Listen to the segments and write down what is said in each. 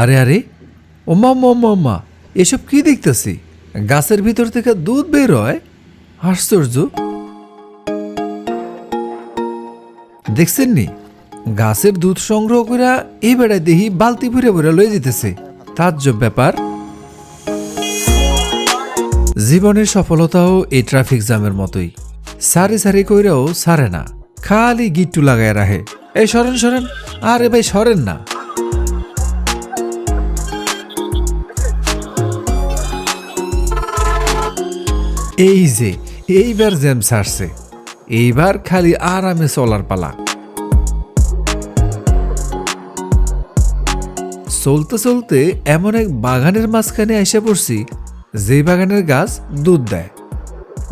আরে আরে, ওমা ওমা ওমা ওমা, এসব কি দেখতেছি? গাছের ভিতর থেকে দুধ বের হয়? আশ্চর্য! দেখছেন নি, গাছের দুধ সংগ্রহ করে এই বেড়ায় দেখি বালতি ভরে ভরে লয়ে যেতেছে। তাজ্জব ব্যাপার। জীবনের সফলতাও এই ট্রাফিক জ্যামের মতোই, সারি সারি কইরাও সারে না, খালি গিট্টু লাগায় রাখে। এই সরেন সরেন, আরে ভাই সরেন না। এই যে এইবার জ্যাম ছাড়ছে, এইবার খালি আরামে চলার পালা। চলতে চলতে এমন এক বাগানের মাঝখানে এসে পড়ছি, যে বাগানের গাছ দুধ দেয়।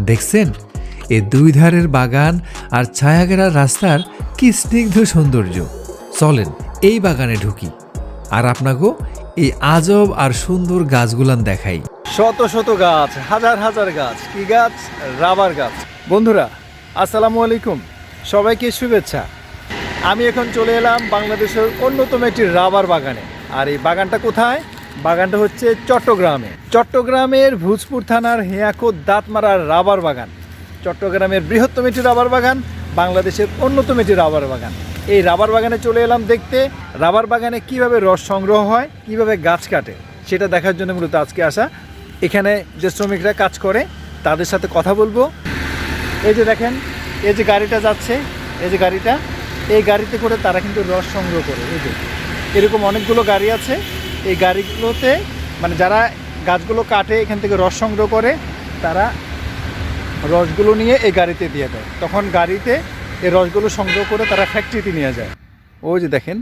দেখছেন এই দুই ধারের বাগান আর ছায়াঘেরা রাস্তার কি স্নিগ্ধ সৌন্দর্য। চলেন এই বাগানে ঢুকি আর আপনাকেও এই আজব আর সুন্দর গাছগুলান দেখাই। শত শত গাছ, হাজার হাজার গাছ। কি গাছ? রাবার গাছ। বন্ধুরা আসসালামু আলাইকুম, সবাইকে শুভেচ্ছা। আমি এখন চলে এলাম বাংলাদেশের অন্যতম একটি রাবার বাগানে। আর এই বাগানটা কোথায়? বাগানটা হচ্ছে চট্টগ্রামে। চট্টগ্রামের ভূজপুর থানার হেয়াকোট দাঁতমারার রাবার বাগান। চট্টগ্রামের বৃহত্তম একটি রাবার বাগান, বাংলাদেশের অন্যতম একটি রাবার বাগান। এই রাবার বাগানে চলে এলাম দেখতে রাবার বাগানে কিভাবে রস সংগ্রহ হয়, কিভাবে গাছ কাটে, সেটা দেখার জন্য মূলত আজকে আসা। এখানে যে শ্রমিকরা কাজ করে তাদের সাথে কথা বলবো। এই যে দেখেন, এই যে গাড়িটা যাচ্ছে, এই যে গাড়িটা, এই গাড়িতে করে তারা কিন্তু রস সংগ্রহ করে। এই যে এরকম অনেকগুলো গাড়ি আছে। এই গাড়িগুলোতে মানে যারা গাছগুলো কাটে এখান থেকে রস সংগ্রহ করে, তারা রসগুলো নিয়ে এই গাড়িতে দিয়ে দেয়। তখন গাড়িতে এই রসগুলো সংগ্রহ করে তারা ফ্যাক্টরিতে নিয়ে যায়। ওই যে দেখেন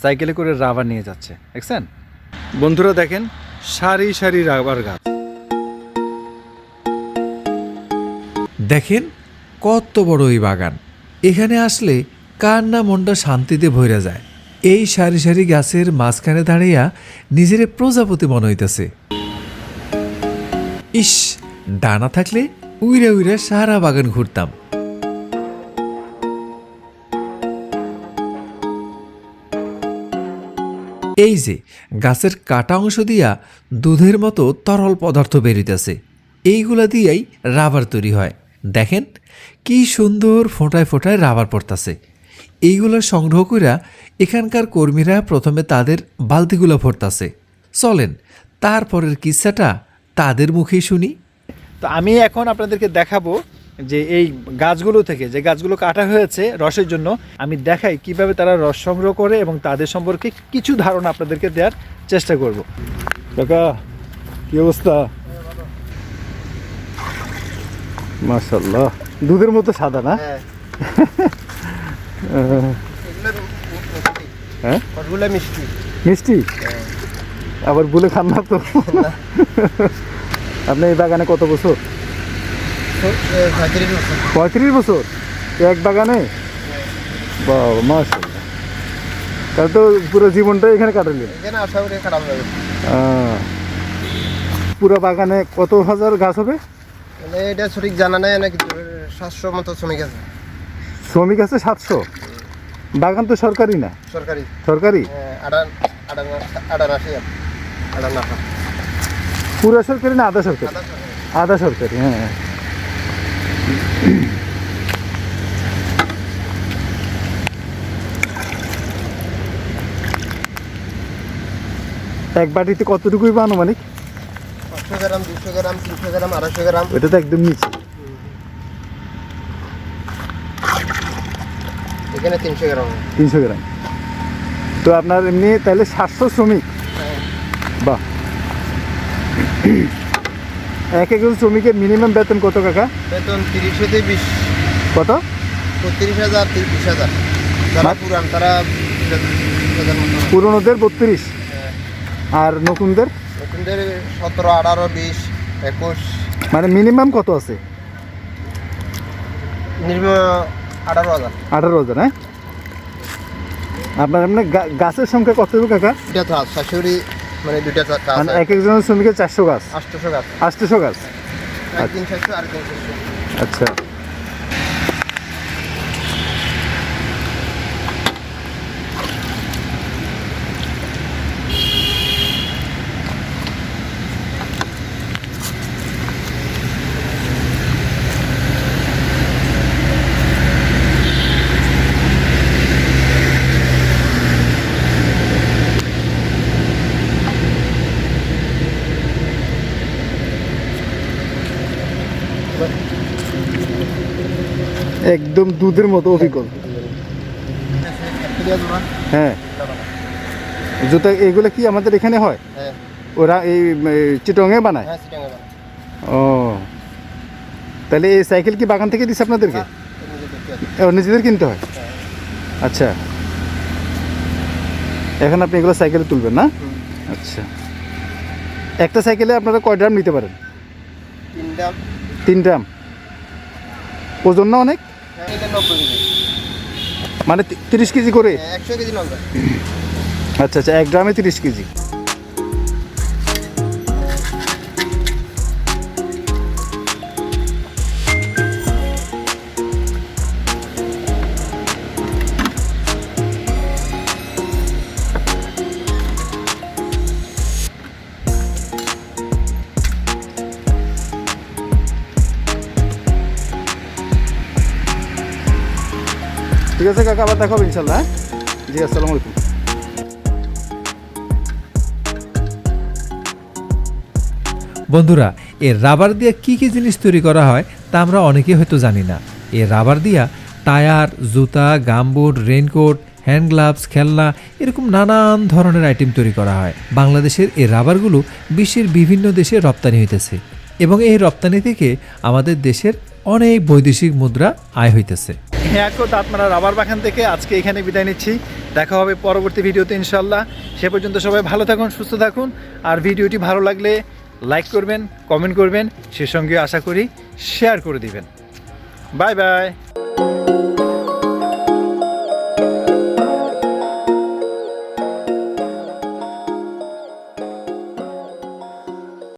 সাইকেলে করে রাবার নিয়ে যাচ্ছে, দেখছেন? বন্ধুরা দেখেন সারি সারি রাবার গাছ। দেখেন কত বড় এই বাগান। এখানে আসলে কার না মনটা শান্তিতে ভইরা যায়। এই সারি সারি গাছের মাঝখানে দাঁড়িয়া নিজের প্রজাপতি মনে হইতেছে। ইস, ডানা থাকলে উইরা উইরা সারা বাগান ঘুরতাম। এই যে গাছের কাটা অংশ দিয়া দুধের মতো তরল পদার্থ বেরিতেছে, এইগুলা দিয়েই রাবার তৈরি হয়। দেখেন কি সুন্দর ফোঁটায় ফোঁটায় রাবার পড়তাছে। এইগুলো সংগ্রহ কইরা এখানকার কর্মীরা প্রথমে তাদের বালতিগুলো ভরতাছে। চলেন তারপরের কিস্সাটা তাদের মুখেই শুনি। তো আমি এখন আপনাদেরকে দেখাবো যে এই গাছগুলো থেকে যে গাছগুলো কাটা হয়েছে রসের জন্য, আমি দেখাই কিভাবে তারা রস সংগ্রহ করে এবং তাদের সম্পর্কে কিছু ধারণা আপনাদেরকে দেওয়ার চেষ্টা করব। কাকা কি অবস্থা? মাশাআল্লাহ, দুধের মতো সাদা না? হ্যাঁ, মিষ্টি মিষ্টি। আবার বলে খান না তো? আপনি এই বাগানে কত বছর? 35 বছর এক বাগানে? বাহ, মাশাআল্লাহ। তাহলে তো পুরো জীবনটা এখানে কাটালেন। পুরো বাগানে কত হাজার গাছ হবে? এটা সঠিক জানা নাই, নাকি 700 মতো শ্রমিক আছে। শ্রমিক আছে 700? বাগান তো সরকারি না? সরকারি। সরকারি? পুরো সরকারি না আধা সরকারি? আধা সরকারি, হ্যাঁ। এক বাটিতে কতটুকুই বা আনুমানিক? 500 গ্রাম, 200 গ্রাম, 300 গ্রাম, 250 গ্রাম। এটা তো একদম নিচে। এখানে 300 গ্রাম। 300 গ্রাম। তো আপনার এমনি তাহলে 700 শ্রমিক? বাহ। এক একজন শ্রমিকের মিনিমাম বেতন কত কাকা? বেতন 30 থেকে 20। কত? 32,000, 20,000। যারা পুরান তারা পুরনোদের 32, আর নতুনদের? নতুনদের 17, 18, 20, 21। মানে মিনিমাম কত আছে? নিম্ন 18,000। 18,000, হ্যাঁ। আপনার এমনি গাছের সংখ্যা কত হবে কাকা? দুটা তো শাশুড়ি, মানে দুটা মানে এক একজন শ্রমিকের 400 গাছ? 800 গাছ। 800 গাছ, একদিন 700 আর একদিন 700। আচ্ছা। একদম দুধের মতো অবিকল। হ্যাঁ, জুতা এগুলো কি আমাদের এখানে হয়? হ্যাঁ ওরা এই চিটংয়ে বানায়? হ্যাঁ চিটাগাং বানায়। ও, তাহলে এই সাইকেল কি বাগান থেকে দিচ্ছে আপনাদেরকে? নিজেদের কিনতে হয়? আচ্ছা, এখন আপনি এগুলো সাইকেলে তুলবেন না? আচ্ছা, একটা সাইকেলে আপনারা কয় ড্রাম নিতে পারেন? 3 দাম। 3 ড্রাম। ওজন না অনেক? হ্যাঁ, এটা 90 কেজি। মানে 30 কেজি করে? 100 কেজি লম্বা। আচ্ছা আচ্ছা, 1 ড্রামে 30 কেজি। ঠিক আছে কাকা, আবার দেখা হবে ইনশাল্লাহ। জি, আসসালামু আলাইকুম। বন্ধুরা, এই রাবার দিয়ে কী কী জিনিস তৈরি করা হয় তা আমরা অনেকেই হয়তো জানি না। এই রাবার দিয়া টায়ার, জুতা, গামবুট, রেইনকোট, হ্যান্ড গ্লাভস, খেলনা এরকম নানান ধরনের আইটেম তৈরি করা হয়। বাংলাদেশের এই রাবারগুলো বিশ্বের বিভিন্ন দেশে রপ্তানি হইতেছে এবং এই রপ্তানি থেকে আমাদের দেশের অনেক বৈদেশিক মুদ্রা আয় হইতেছে। হ্যাঁ, দাঁতমারা রাবার বাগান থেকে আজকে এখানে বিদায় নিচ্ছি। দেখা হবে পরবর্তী ভিডিওতে ইনশাল্লাহ। সে পর্যন্ত সবাই ভালো থাকুন, সুস্থ থাকুন। আর ভিডিওটি ভালো লাগলে লাইক করবেন, কমেন্ট করবেন, সে সঙ্গে আশা করি শেয়ার করে দিবেন। Bye bye.